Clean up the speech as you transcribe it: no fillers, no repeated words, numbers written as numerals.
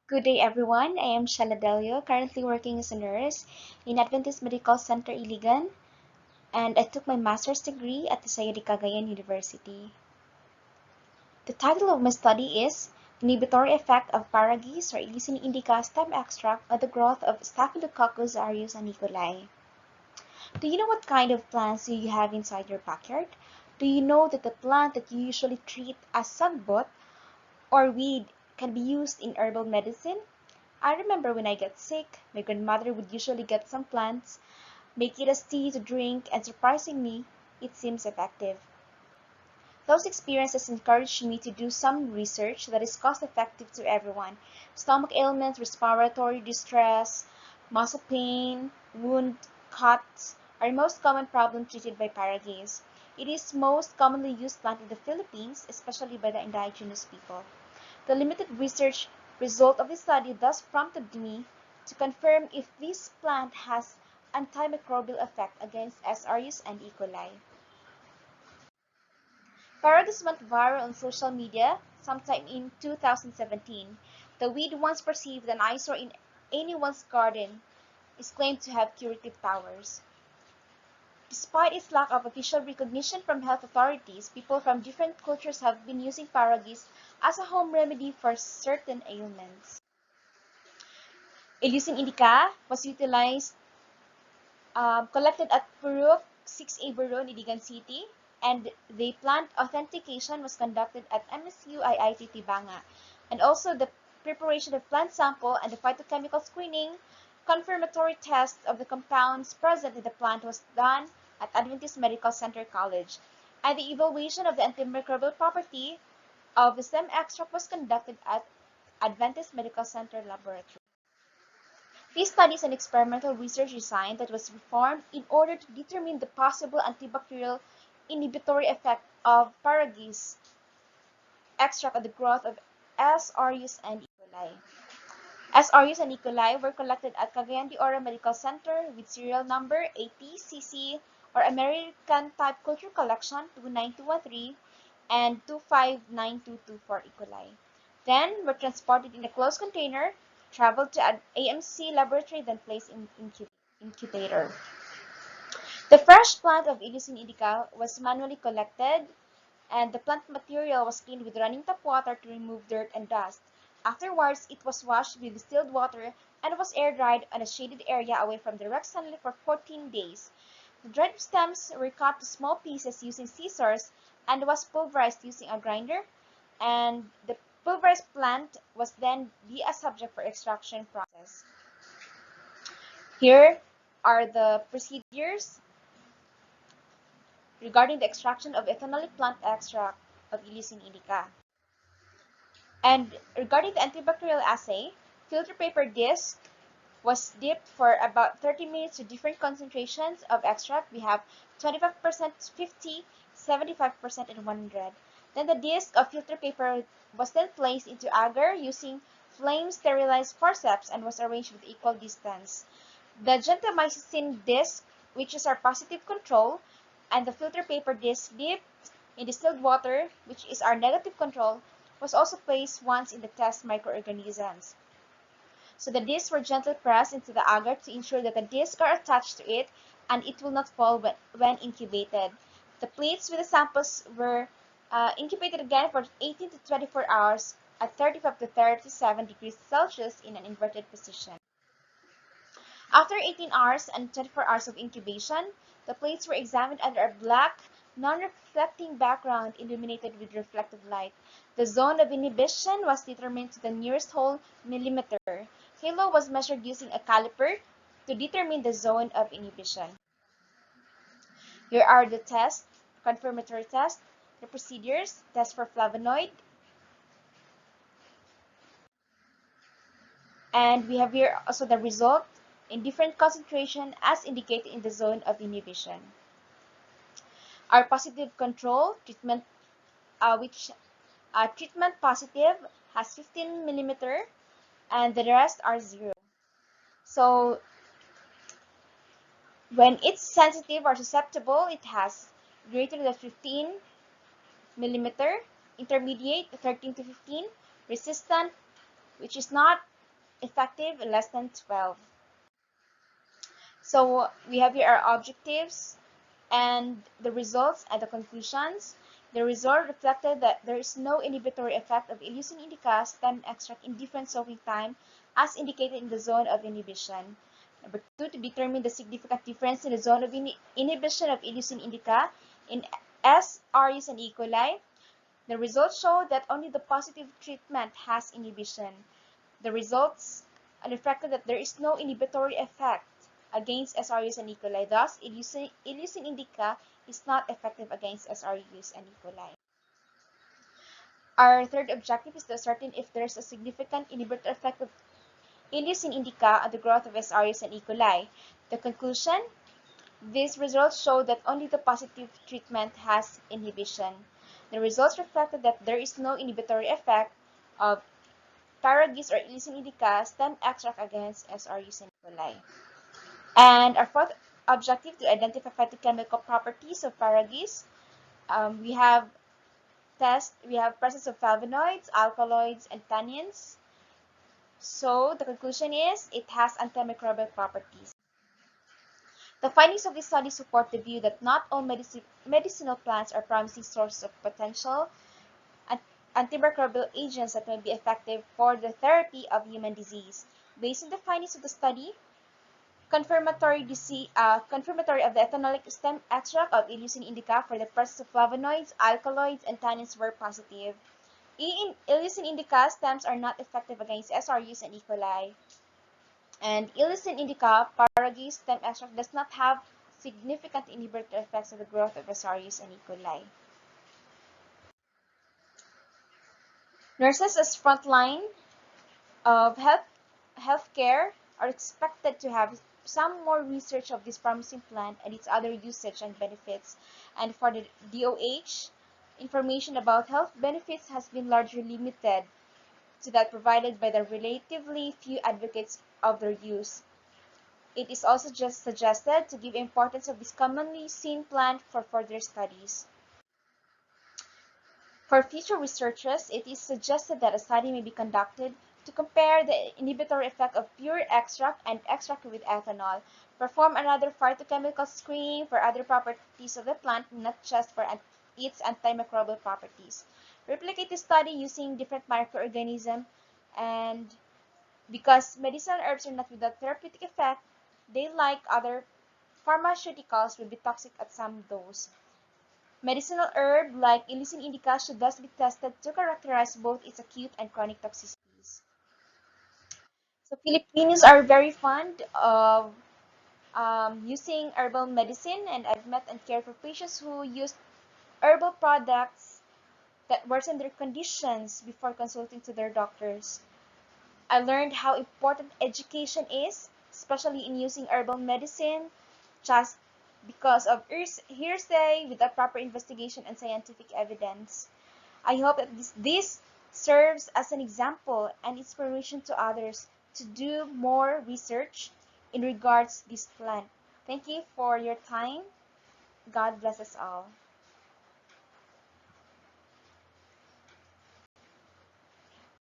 Good day, everyone. I am Shella Delio, currently working as a nurse in Adventist Medical Center, Iligan, and I took my master's degree at the Sayuri Cagayan University. The title of my study is Inhibitory Effect of Paragis or Ilicin indica stem extract on the growth of Staphylococcus aureus and E. coli. Do you know what kind of plants you have inside your backyard? Do you know that the plant that you usually treat as sagbot or weed can be used in herbal medicine? I remember when I got sick, my grandmother would usually get some plants, make it as tea to drink, and surprisingly, it seems effective. Those experiences encouraged me to do some research that is cost effective to everyone. Stomach ailments, respiratory distress, muscle pain, wound, cuts are most common problems treated by Paragase. It is most commonly used plant in the Philippines, especially by the indigenous people. The limited research result of the study thus prompted me to confirm if this plant has antimicrobial effect against S. aureus and E. coli. Paragis went viral on social media sometime in 2017. The weed, once perceived an eyesore in anyone's garden, is claimed to have curative powers. Despite its lack of official recognition from health authorities, people from different cultures have been using Paragis as a home remedy for certain ailments. Ilusin indica was utilized, collected at Puruk 6A Bureau in Iligan City, and the plant authentication was conducted at MSU IIT Banga. And also the preparation of plant sample and the phytochemical screening, confirmatory tests of the compounds present in the plant was done at Adventist Medical Center College. And the evaluation of the antimicrobial property of the stem extract was conducted at Adventist Medical Center Laboratory. This study is an experimental research design that was performed in order to determine the possible antibacterial inhibitory effect of Paragis extract on the growth of S. aureus and E. coli. S. aureus and E. coli were collected at Cagayan de Oro Medical Center with serial number ATCC or American Type Culture Collection 29213 and 259224 E. coli. Then were transported in a closed container, traveled to an AMC laboratory, then placed in incubator. The fresh plant of Ilusin indica was manually collected, and the plant material was cleaned with running tap water to remove dirt and dust. Afterwards, it was washed with distilled water and was air dried on a shaded area away from direct sunlight for 14 days. The dried stems were cut to small pieces using scissors and was pulverized using a grinder, and the pulverized plant was then be a subject for extraction process. Here are the procedures regarding the extraction of ethanolic plant extract of Ilusin indica. And regarding the antibacterial assay, filter paper disc was dipped for about 30 minutes to different concentrations of extract. We have 25%, 50, 75%, and 100. Then the disc of filter paper was then placed into agar using flame sterilized forceps and was arranged with equal distance. The gentamicin disc, which is our positive control, and the filter paper disc dipped in distilled water, which is our negative control, was also placed once in the test microorganisms. So the discs were gently pressed into the agar to ensure that the discs are attached to it and it will not fall when incubated. The plates with the samples were incubated again for 18 to 24 hours at 35 to 37 degrees Celsius in an inverted position. After 18 hours and 24 hours of incubation, the plates were examined under a black, non-reflecting background illuminated with reflective light. The zone of inhibition was determined to the nearest whole millimeter. Halo was measured using a caliper to determine the zone of inhibition. Here are the tests, confirmatory tests, the procedures, test for flavonoid, and we have here also the result in different concentration as indicated in the zone of inhibition. Our positive control treatment, which treatment positive has 15 millimeter, and the rest are 0. So when it's sensitive or susceptible, it has greater than 15 millimeter, intermediate 13 to 15, resistant, which is not effective less than 12. So we have here our objectives and the results and the conclusions. The result reflected that there is no inhibitory effect of Illucin indica stem extract in different soaking time as indicated in the zone of inhibition. Number 2, to determine the significant difference in the zone of inhibition of Illucin indica in S. aureus and E. coli. The results show that only the positive treatment has inhibition. The results reflected that there is no inhibitory effect against S. aureus and E. coli. Thus, Illucin indica is not effective against S. aureus and E. coli. Our third objective is to ascertain if there is a significant inhibitory effect of Illucin indica on the growth of S. aureus and E. coli. The conclusion: these results show that only the positive treatment has inhibition. The results reflected that there is no inhibitory effect of Paragis or Illucin indica stem extract against S. aureus and E. coli. And our fourth objective, to identify phytochemical properties of Paragis. We have presence of flavonoids, alkaloids, and tannins. So the conclusion is it has antimicrobial properties. The findings of this study support the view that not all medicinal plants are promising sources of potential antimicrobial agents that may be effective for the therapy of human disease. Based on the findings of the study, confirmatory of the ethanolic stem extract of Illucin indica for the presence of flavonoids, alkaloids, and tannins were positive. Illucin indica stems are not effective against S. aureus and E. coli. And Illucin indica Paragis stem extract does not have significant inhibitory effects on the growth of S. aureus and E. coli. Nurses as frontline of healthcare are expected to have some more research of this promising plant and its other usage and benefits. And for the DOH, information about health benefits has been largely limited to that provided by the relatively few advocates of their use. It is also just suggested to give importance of this commonly seen plant for further studies. For future researchers, it is suggested that a study may be conducted to compare the inhibitory effect of pure extract and extract with ethanol. Perform another phytochemical screening for other properties of the plant, not just for its antimicrobial properties. Replicate the study using different microorganisms, and because medicinal herbs are not without therapeutic effect, they, like other pharmaceuticals, will be toxic at some dose. Medicinal herb like Illucin indica should thus be tested to characterize both its acute and chronic toxicities. So Filipinos are very fond of using herbal medicine, and I've met and cared for patients who use herbal products that worsen their conditions before consulting to their doctors. I learned how important education is, especially in using herbal medicine, just because of hearsay without proper investigation and scientific evidence. I hope that this serves as an example and inspiration to others to do more research in regards to this plant. Thank you for your time. God bless us all.